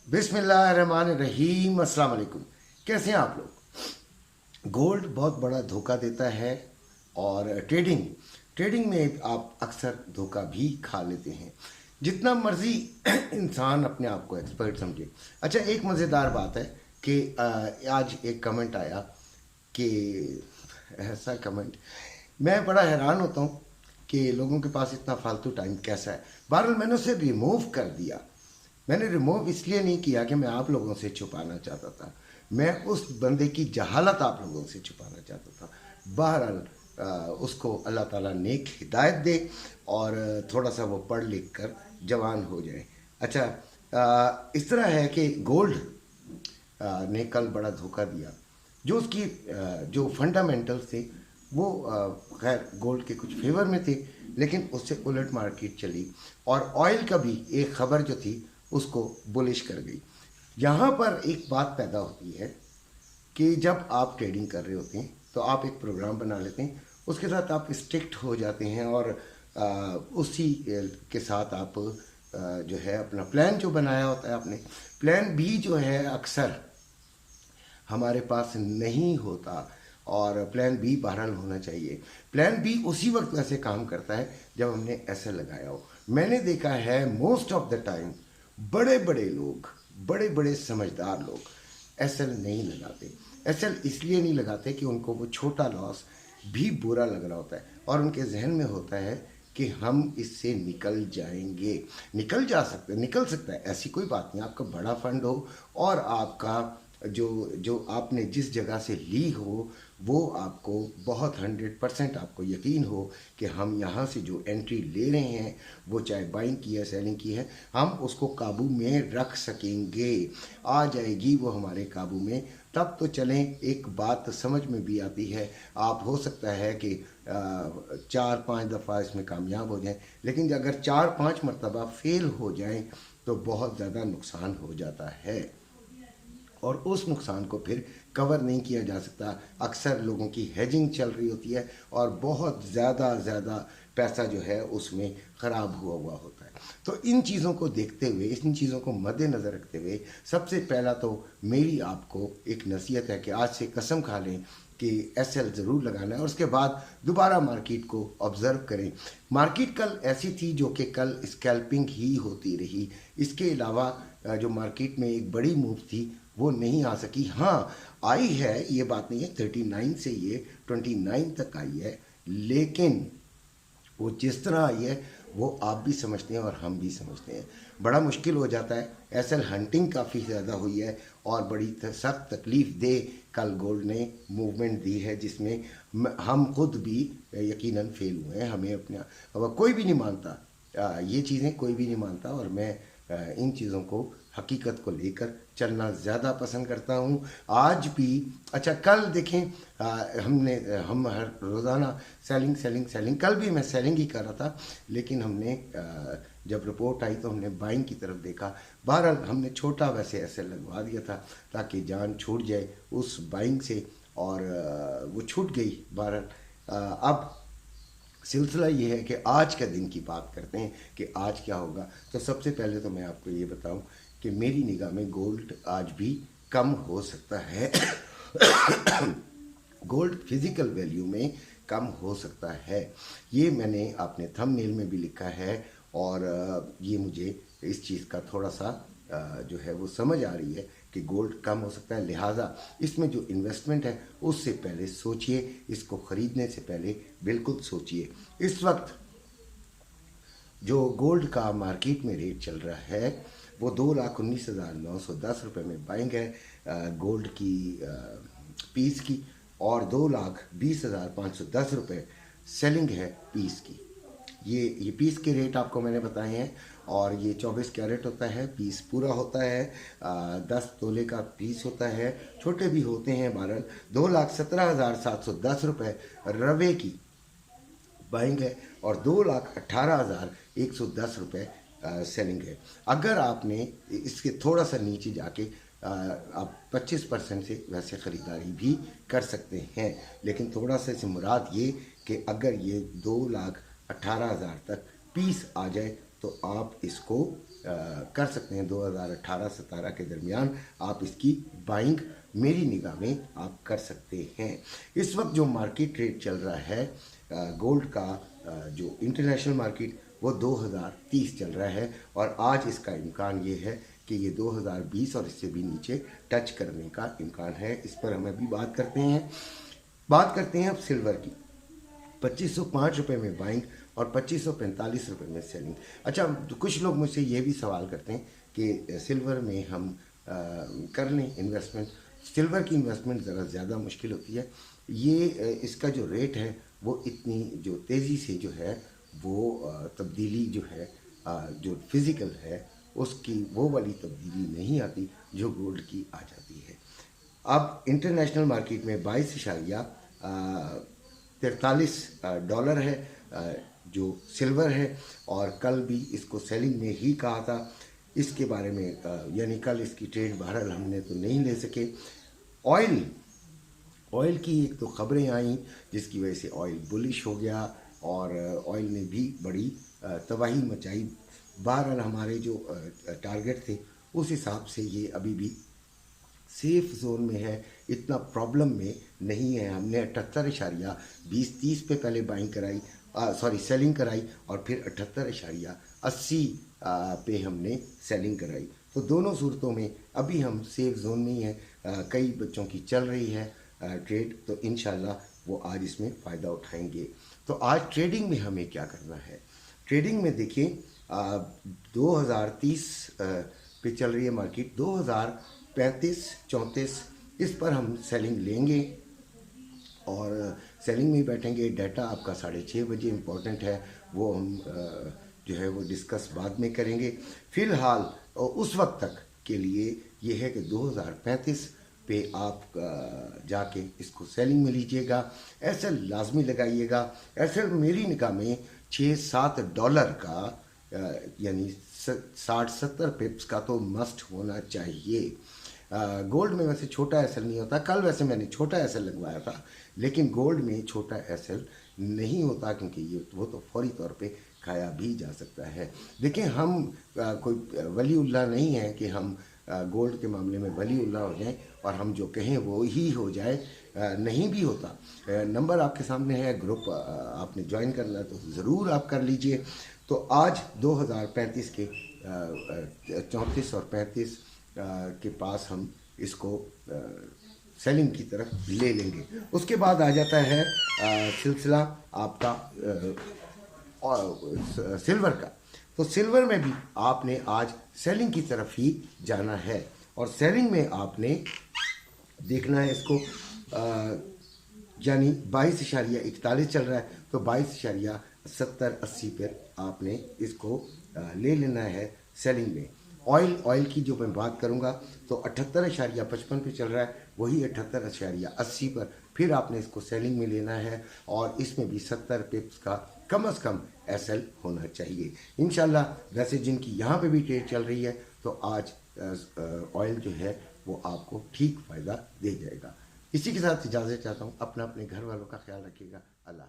बिस्मिल्लाहिर्रहमानिर्रहीम। अस्सलाम वालेकुम। कैसे हैं आप लोग? गोल्ड बहुत बड़ा धोखा देता है और ट्रेडिंग में आप अक्सर धोखा भी खा लेते हैं, जितना मर्जी इंसान अपने आप को एक्सपर्ट समझे। अच्छा, एक मज़ेदार बात है कि आज एक कमेंट आया कि ऐसा कमेंट, मैं बड़ा हैरान होता हूँ कि लोगों के पास इतना फालतू टाइम कैसा है। बहरहाल मैंने उसे रिमूव कर दिया। मैंने रिमूव इसलिए नहीं किया कि मैं आप लोगों से छुपाना चाहता था, मैं उस बंदे की जहालत आप लोगों से छुपाना चाहता था। बहरहाल उसको अल्लाह ताला नेक हिदायत दे और थोड़ा सा वो पढ़ लिख कर जवान हो जाए। अच्छा, इस तरह है कि गोल्ड ने कल बड़ा धोखा दिया। जो उसकी जो फंडामेंटल्स थे वो खैर गोल्ड के कुछ फेवर में थे, लेकिन उससे उलट मार्केट चली और ऑयल का भी एक खबर जो थी उसको बुलिश कर गई। यहाँ पर एक बात पैदा होती है कि जब आप ट्रेडिंग कर रहे होते हैं तो आप एक प्रोग्राम बना लेते हैं, उसके साथ आप स्ट्रिक्ट हो जाते हैं और उसी के साथ आप जो है अपना प्लान जो बनाया होता है आपने, प्लान बी जो है अक्सर हमारे पास नहीं होता और प्लान बी बहरहाल होना चाहिए। प्लान बी उसी वक्त वैसे काम करता है जब हमने ऐसे लगाया हो। मैंने देखा है मोस्ट ऑफ द टाइम बड़े बड़े लोग, बड़े बड़े समझदार लोग एसएल नहीं लगाते। एसएल इसलिए नहीं लगाते कि उनको वो छोटा लॉस भी बुरा लग रहा होता है और उनके जहन में होता है कि हम इससे निकल जाएंगे। निकल जा सकते, निकल सकता है, ऐसी कोई बात नहीं। आपका बड़ा फंड हो और आपका जो जो आपने जिस जगह से ली हो वो आपको बहुत 100% आपको यकीन हो कि हम यहाँ से जो एंट्री ले रहे हैं वो चाहे बाइंग की है सेलिंग की है, हम उसको काबू में रख सकेंगे। आ जाएगी वो हमारे काबू में, तब तो चलें। एक बात समझ में भी आती है, आप हो सकता है कि 4-5 दफ़ा इसमें कामयाब हो जाएं, लेकिन अगर 4-5 मरतबा फेल हो जाएं तो बहुत ज़्यादा नुकसान हो जाता है और उस नुकसान को फिर कवर नहीं किया जा सकता। अक्सर लोगों की हेजिंग चल रही होती है और बहुत ज़्यादा पैसा जो है उसमें ख़राब हुआ होता है। तो इन चीज़ों को देखते हुए, इन चीज़ों को मद्देनज़र रखते हुए, सबसे पहला तो मेरी आपको एक नसीहत है कि आज से कसम खा लें कि एसएल ज़रूर लगाना है और उसके बाद दोबारा मार्केट को ऑब्ज़र्व करें। मार्केट कल ऐसी थी जो कि कल स्कैल्पिंग ही होती रही। इसके अलावा जो मार्केट में एक बड़ी मूव थी वो नहीं आ सकी। हाँ, आई है, ये बात नहीं है, 39 से ये 29 तक आई है, लेकिन वो जिस तरह आई है वो आप भी समझते हैं और हम भी समझते हैं। बड़ा मुश्किल हो जाता है। एसएल हंटिंग काफ़ी ज़्यादा हुई है और बड़ी सख्त तकलीफ़ दे कल गोल्ड ने मूवमेंट दी है, जिसमें हम खुद भी यकीनन फेल हुए हैं। हमें अपने अब कोई भी नहीं मानता, ये चीज़ें कोई भी नहीं मानता और मैं इन चीज़ों को हकीकत को लेकर चलना ज़्यादा पसंद करता हूँ आज भी। अच्छा, कल देखें, हम हर रोज़ाना सेलिंग, कल भी मैं सेलिंग ही कर रहा था, लेकिन हमने जब रिपोर्ट आई तो हमने बाइंग की तरफ देखा। बहरहाल हमने छोटा वैसे ऐसे लगवा दिया था ताकि जान छूट जाए उस बाइंग से और वो छूट गई। बहरहाल अब सिलसिला ये है कि आज के दिन की बात करते हैं कि आज क्या होगा। तो सबसे पहले तो मैं आपको ये बताऊं कि मेरी निगाह में गोल्ड आज भी कम हो सकता है। गोल्ड फिजिकल वैल्यू में कम हो सकता है, ये मैंने अपने थंबनेल में भी लिखा है और ये मुझे इस चीज़ का थोड़ा सा जो है वो समझ आ रही है कि गोल्ड कम हो सकता है। लिहाजा इसमें जो इन्वेस्टमेंट है उससे पहले सोचिए, इसको ख़रीदने से पहले बिल्कुल सोचिए। इस वक्त जो गोल्ड का मार्केट में रेट चल रहा है वो 2,19,910 रुपये में बाइंग है गोल्ड की पीस की और 2,20,510 रुपये सेलिंग है पीस की। ये पीस के रेट आपको मैंने बताए हैं और ये 24 कैरेट होता है, पीस पूरा होता है, 10 तोले का पीस होता है, छोटे भी होते हैं। 2,17,710 रुपये रवे की बाइंग है और 2,18,110 रुपये सेलिंग है। अगर आपने इसके थोड़ा सा नीचे जाके आप 25% से वैसे ख़रीदारी भी कर सकते हैं, लेकिन थोड़ा सा इससे मुराद ये कि अगर ये 2,18,000 तक पीस आ जाए तो आप इसको कर सकते हैं। 2018-17 के दरमियान आप इसकी बाइंग मेरी निगाह में आप कर सकते हैं। इस वक्त जो मार्केट रेट चल रहा है गोल्ड का, जो इंटरनेशनल मार्केट, वो 2030 चल रहा है और आज इसका इम्कान ये है कि ये 2020 और इससे भी नीचे टच करने का इम्कान है। इस पर हम अभी बात करते हैं अब सिल्वर की। 2505 रुपये में बाइंग और 2545 रुपये में सेलिंग। अच्छा, तो कुछ लोग मुझसे ये भी सवाल करते हैं कि सिल्वर में हम कर लें इन्वेस्टमेंट। सिल्वर की इन्वेस्टमेंट ज़रा ज़्यादा मुश्किल होती है। ये इसका जो रेट है वो इतनी जो तेज़ी से जो है वो तब्दीली जो है जो फिज़िकल है उसकी वो वाली तब्दीली नहीं आती जो गोल्ड की आ जाती है। अब इंटरनेशनल मार्केट में 22.43 डॉलर है जो सिल्वर है, और कल भी इसको सेलिंग में ही कहा था। इसके बारे में यानी कल इसकी ट्रेड बहरहाल हमने तो नहीं ले सके। ऑयल की एक तो खबरें आई जिसकी वजह से ऑयल बुलिश हो गया और ऑयल ने भी बड़ी तबाही मचाई। बहरहाल हमारे जो टारगेट थे उस हिसाब से ये अभी भी सेफ जोन में है, इतना प्रॉब्लम में नहीं है। हमने 78.20-30 पे पहले बाइंग कराई, सेलिंग कराई और फिर 78.80 पे हमने सेलिंग कराई। तो दोनों सूरतों में अभी हम सेफ जोन में ही हैं। कई बच्चों की चल रही है ट्रेड, तो इंशाल्लाह वो आज इसमें फ़ायदा उठाएंगे। तो आज ट्रेडिंग में हमें क्या करना है? ट्रेडिंग में देखिए 2030 पे चल रही है मार्केट, 2035-34 इस पर हम सेलिंग लेंगे और सेलिंग में ही बैठेंगे। डाटा आपका 6:30 बजे इम्पोर्टेंट है, वो हम जो है वो डिस्कस बाद में करेंगे। फ़िलहाल उस वक्त तक के लिए ये है कि 2035 पे आप जाके इसको सेलिंग में लीजिएगा। एसएल लाजमी लगाइएगा। एसएल मेरी निगाह में $6-7 का यानी 60-70 पिप्स का तो मस्ट होना चाहिए। गोल्ड में वैसे छोटा एसएल नहीं होता। कल वैसे मैंने छोटा एसएल लगवाया था, लेकिन गोल्ड में छोटा एसएल नहीं होता क्योंकि वो तो फौरी तौर पे खाया भी जा सकता है। देखिए, हम कोई वलीउल्लाह नहीं है कि हम गोल्ड के मामले में वलीउल्लाह हो जाएं और हम जो कहें वो ही हो जाए, नहीं भी होता। नंबर आपके सामने है, ग्रुप आपने ज्वाइन करना तो ज़रूर आप कर लीजिए। तो आज 2035 के 34 और 35 के पास हम इसको सेलिंग की तरफ ले लेंगे। उसके बाद आ जाता है सिलसिला आपका सिल्वर का। तो सिल्वर में भी आपने आज सेलिंग की तरफ ही जाना है और सेलिंग में आपने देखना है इसको यानी 22.41 चल रहा है तो 22.70-80 पर आपने इसको ले लेना है सेलिंग में। ऑयल की जो मैं बात करूंगा तो 78.55 पे चल रहा है, वही 78.80 पर फिर आपने इसको सेलिंग में लेना है और इसमें भी 70 पिप्स का कम से कम एसएल होना चाहिए इंशाल्लाह। वैसे जिनकी यहाँ पे भी ट्रेड चल रही है तो आज ऑयल जो है वो आपको ठीक फ़ायदा दे जाएगा। इसी के साथ इजाज़त चाहता हूँ। अपने घर वालों का ख्याल रखिएगा। अल्लाह।